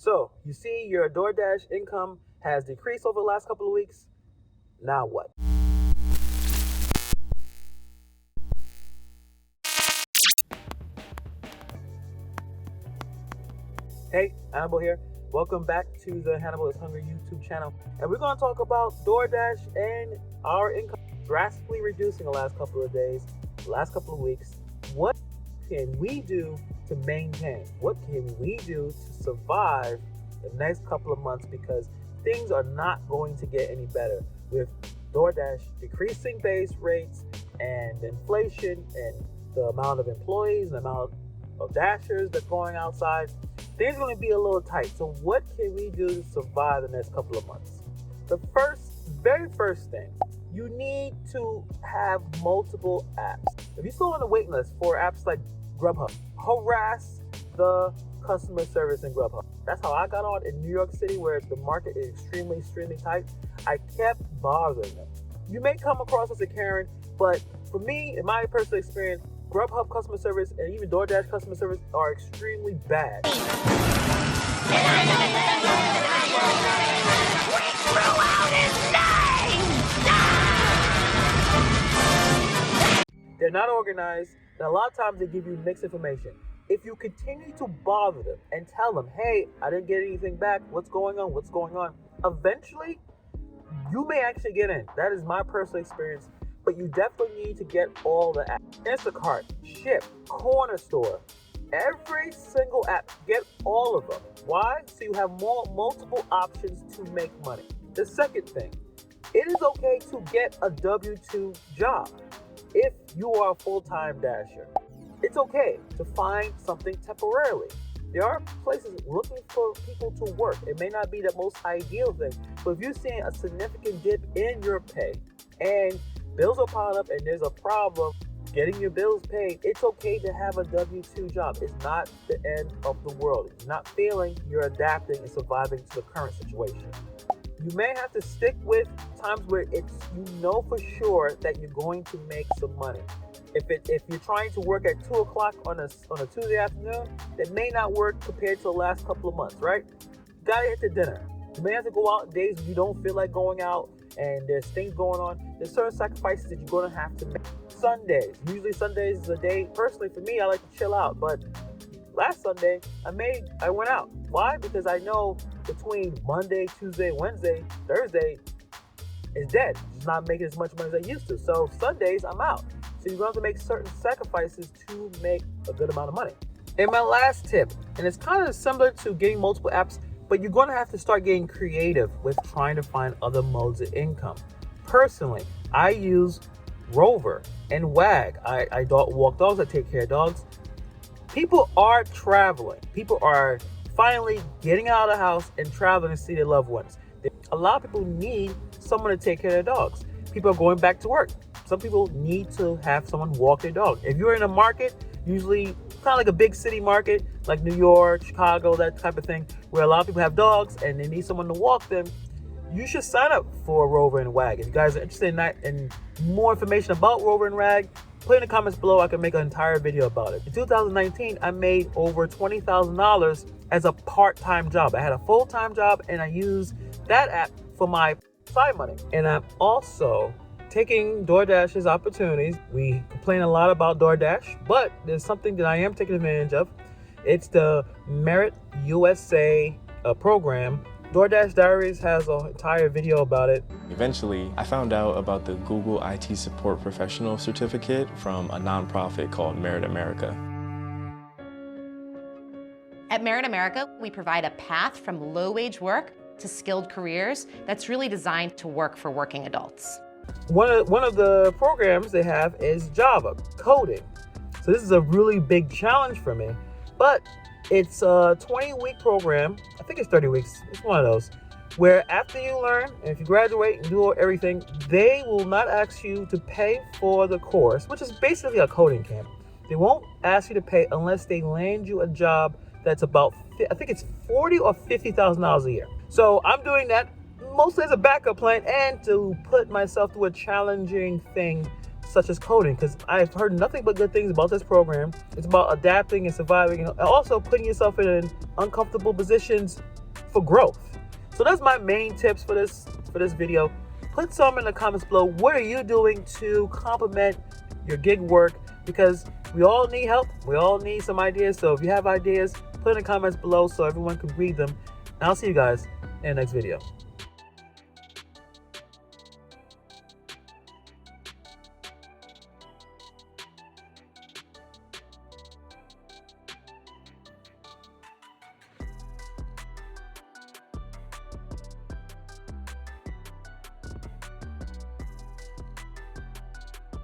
So you see your DoorDash income has decreased over the last couple of weeks. Now what? Hey, Hannibal here. Welcome back to the Hannibal is Hungry YouTube channel. And we're going to talk about DoorDash and our income drastically reducing the last couple of days, the last couple of weeks. What can we do to maintain? What can we do to survive the next couple of months? Because things are not going to get any better with DoorDash decreasing base rates and inflation and the amount of employees, the amount of dashers that's going outside. Things are going to be a little tight. So what can we do to survive the next couple of months? The very first thing, you need to have multiple apps. If you're still on the wait list for apps like Grubhub, harass the customer service in Grubhub. That's how I got on in New York City, where the market is extremely tight. I kept bothering them. You may come across as a Karen, but for me, in my personal experience, Grubhub customer service and even DoorDash customer service are extremely bad. They're not organized, and a lot of times they give you mixed information. If you continue to bother them and tell them, hey, I didn't get anything back, what's going on, eventually you may actually get in. That is my personal experience. But you definitely need to get all the apps. Instacart, Ship, Corner Store, every single app, get all of them. Why? So you have multiple options to make money. The second thing, it is okay to get a W-2 job if you are a full-time dasher. It's okay to find something temporarily. There are places looking for people to work. It may not be the most ideal thing, but if you're seeing a significant dip in your pay and bills are piling up and there's a problem getting your bills paid, it's okay to have a W-2 job. It's not the end of the world. If you're not failing, you're adapting and surviving to the current situation. You may have to stick with times where you know for sure that you're going to make some money. If you're trying to work at 2 o'clock on a Tuesday afternoon, that may not work compared to the last couple of months, right? You gotta hit the dinner. You may have to go out days when you don't feel like going out and there's things going on. There's certain sacrifices that you're going to have to make. Sundays. Usually Sundays is a day, personally for me, I like to chill out. But last Sunday, I went out. Why? Because I know between Monday, Tuesday, Wednesday, Thursday is dead. Just not making as much money as I used to. So Sundays, I'm out. So you're going to have to make certain sacrifices to make a good amount of money. And my last tip, and it's kind of similar to getting multiple apps, but you're going to have to start getting creative with trying to find other modes of income. Personally, I use Rover and Wag. I walk dogs, I take care of dogs. People are traveling. People are finally getting out of the house and traveling to see their loved ones. A lot of people need someone to take care of their dogs. People are going back to work. Some people need to have someone walk their dog. If you're in a market, usually kind of like a big city market, like New York, Chicago, that type of thing, where a lot of people have dogs and they need someone to walk them, you should sign up for Rover and Wag. If you guys are interested in that and more information about Rover and Wag, put in the comments below. I can make an entire video about it. In 2019, I made over $20,000 as a part-time job. I had a full-time job and I used that app for my side money. And I'm also taking DoorDash's opportunities. We complain a lot about DoorDash, but there's something that I am taking advantage of. It's the Merit USA program. DoorDash Diaries has an entire video about it. Eventually, I found out about the Google IT Support Professional Certificate from a nonprofit called Merit America. At Merit America, we provide a path from low-wage work to skilled careers that's really designed to work for working adults. One of the programs they have is Java, coding. So this is a really big challenge for me, but it's a 20-week program. I think it's 30 weeks. It's one of those where after you learn, and if you graduate and do everything, they will not ask you to pay for the course, which is basically a coding camp. They won't ask you to pay unless they land you a job that's about, I think it's $40,000 or $50,000 a year. So I'm doing that mostly as a backup plan and to put myself through a challenging thing such as coding, because I've heard nothing but good things about this program. It's about adapting and surviving, and also putting yourself in uncomfortable positions for growth. So that's my main tips for this video. Put some in the comments below. What are you doing to complement your gig work? Because we all need help. We all need some ideas. So if you have ideas, put in the comments below so everyone can read them. And I'll see you guys in the next video.